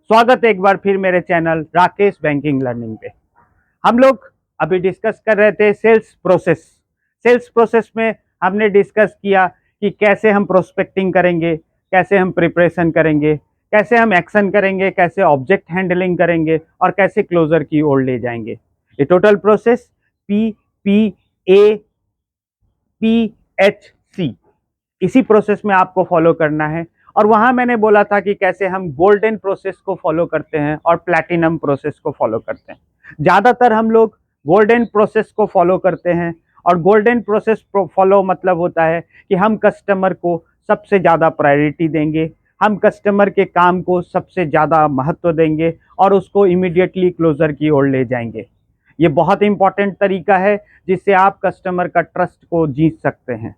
स्वागत है एक बार फिर मेरे चैनल राकेश बैंकिंग लर्निंग पे। हम लोग अभी डिस्कस कर रहे थे सेल्स प्रोसेस में हमने डिस्कस किया कि कैसे हम प्रोस्पेक्टिंग करेंगे, कैसे हम प्रिपरेशन करेंगे, कैसे हम एक्शन करेंगे, कैसे ऑब्जेक्ट हैंडलिंग करेंगे और कैसे क्लोजर की ओर ले जाएंगे। ये टोटल प्रोसेस PPAPHC, इसी प्रोसेस में आपको फॉलो करना है। और वहां मैंने बोला था कि कैसे हम गोल्डन प्रोसेस को फॉलो करते हैं और प्लैटिनम प्रोसेस को फॉलो करते हैं। ज्यादातर हम लोग गोल्डन प्रोसेस को फॉलो करते हैं और गोल्डन प्रोसेस फॉलो मतलब होता है कि हम कस्टमर को सबसे ज्यादा प्रायोरिटी देंगे, हम कस्टमर के काम को सबसे ज्यादा महत्व देंगे और उसको इमीडिएटली क्लोजर की ओर ले जाएंगे। ये बहुत इंपॉर्टेंट तरीका है जिससे आप कस्टमर का ट्रस्ट को जीत सकते हैं।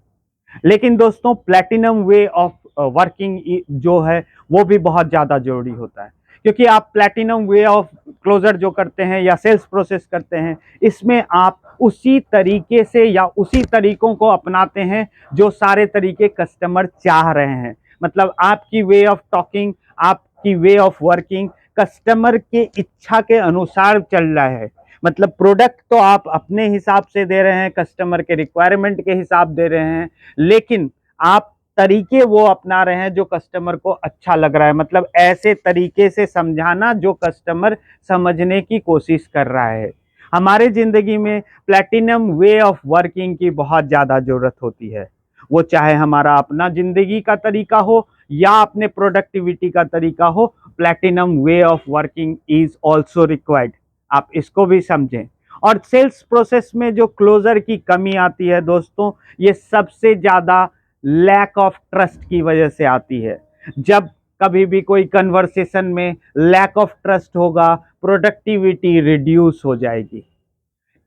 लेकिन दोस्तों, प्लैटिनम वे ऑफ वर्किंग जो है वो भी बहुत ज़्यादा जरूरी होता है, क्योंकि आप प्लैटिनम वे ऑफ क्लोजर जो करते हैं या सेल्स प्रोसेस करते हैं, इसमें आप उसी तरीके से या उसी तरीकों को अपनाते हैं जो सारे तरीके कस्टमर चाह रहे हैं। मतलब आपकी वे ऑफ टॉकिंग, आपकी वे ऑफ वर्किंग कस्टमर के इच्छा के अनुसार चल रहा है। मतलब प्रोडक्ट तो आप अपने हिसाब से दे रहे हैं, कस्टमर के रिक्वायरमेंट के हिसाब दे रहे हैं, लेकिन आप तरीके वो अपना रहे हैं जो कस्टमर को अच्छा लग रहा है। मतलब ऐसे तरीके से समझाना जो कस्टमर समझने की कोशिश कर रहा है। हमारे जिंदगी में प्लैटिनम वे ऑफ वर्किंग की बहुत ज्यादा जरूरत होती है। वो चाहे हमारा अपना जिंदगी का तरीका हो या अपने प्रोडक्टिविटी का तरीका हो, platinum way of working is also required. आप इसको भी समझें। और सेल्स प्रोसेस में जो क्लोजर की कमी आती है दोस्तों, ये सबसे ज्यादा लैक ऑफ ट्रस्ट की वजह से आती है। जब कभी भी कोई कन्वर्सेशन में लैक ऑफ ट्रस्ट होगा, प्रोडक्टिविटी रिड्यूस हो जाएगी।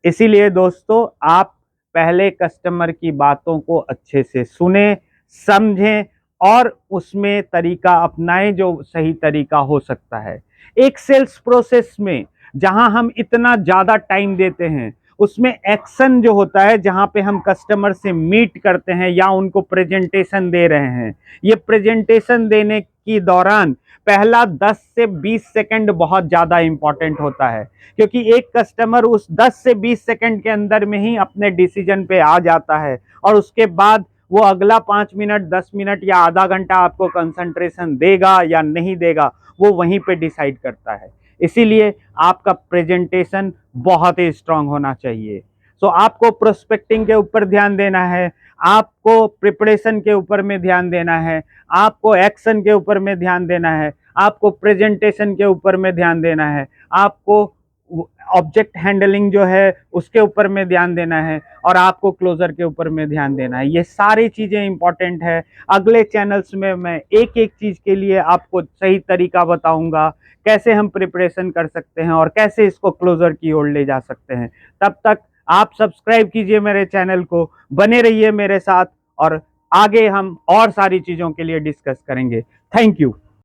इसीलिए दोस्तों, आप पहले कस्टमर की बातों को अच्छे से सुने, समझें और उसमें तरीका अपनाएं जो सही तरीका हो सकता है। एक सेल्स प्रोसेस में जहां हम इतना ज्यादा टाइम देते हैं, उसमें एक्शन जो होता है, जहां पे हम कस्टमर से मीट करते हैं या उनको प्रेजेंटेशन दे रहे हैं, ये प्रेजेंटेशन देने की दौरान पहला 10 से 20 सेकंड बहुत ज्यादा इंपॉर्टेंट होता है, क्योंकि एक कस्टमर उस 10 से 20 सेकंड के अंदर में ही अपने डिसीजन पे आ जाता है और उसके बाद वो अगला 5 मिनट, 10 मिनट या आधा घंटा आपको कंसंट्रेशन देगा या नहीं देगा, वो वहीं पे डिसाइड करता है। इसीलिए आपका प्रेजेंटेशन बहुत ही स्ट्रांग होना चाहिए। सो आपको प्रोस्पेक्टिंग के ऊपर ध्यान देना है, आपको प्रिपरेशन के ऊपर में ध्यान देना है, आपको एक्शन के ऊपर में ध्यान देना है, आपको प्रेजेंटेशन के ऊपर में ध्यान देना है, आपको ऑब्जेक्ट हैंडलिंग जो है उसके ऊपर में ध्यान देना है और आपको क्लोजर के ऊपर में ध्यान देना है। ये सारी चीजें इंपॉर्टेंट है। अगले चैनल्स में मैं एक एक चीज के लिए आपको सही तरीका बताऊंगा, कैसे हम प्रिपरेशन कर सकते हैं और कैसे इसको क्लोजर की ओर ले जा सकते हैं। तब तक आप सब्सक्राइब कीजिए मेरे चैनल को, बने रहिए मेरे साथ और आगे हम और सारी चीजों के लिए डिस्कस करेंगे। Thank you.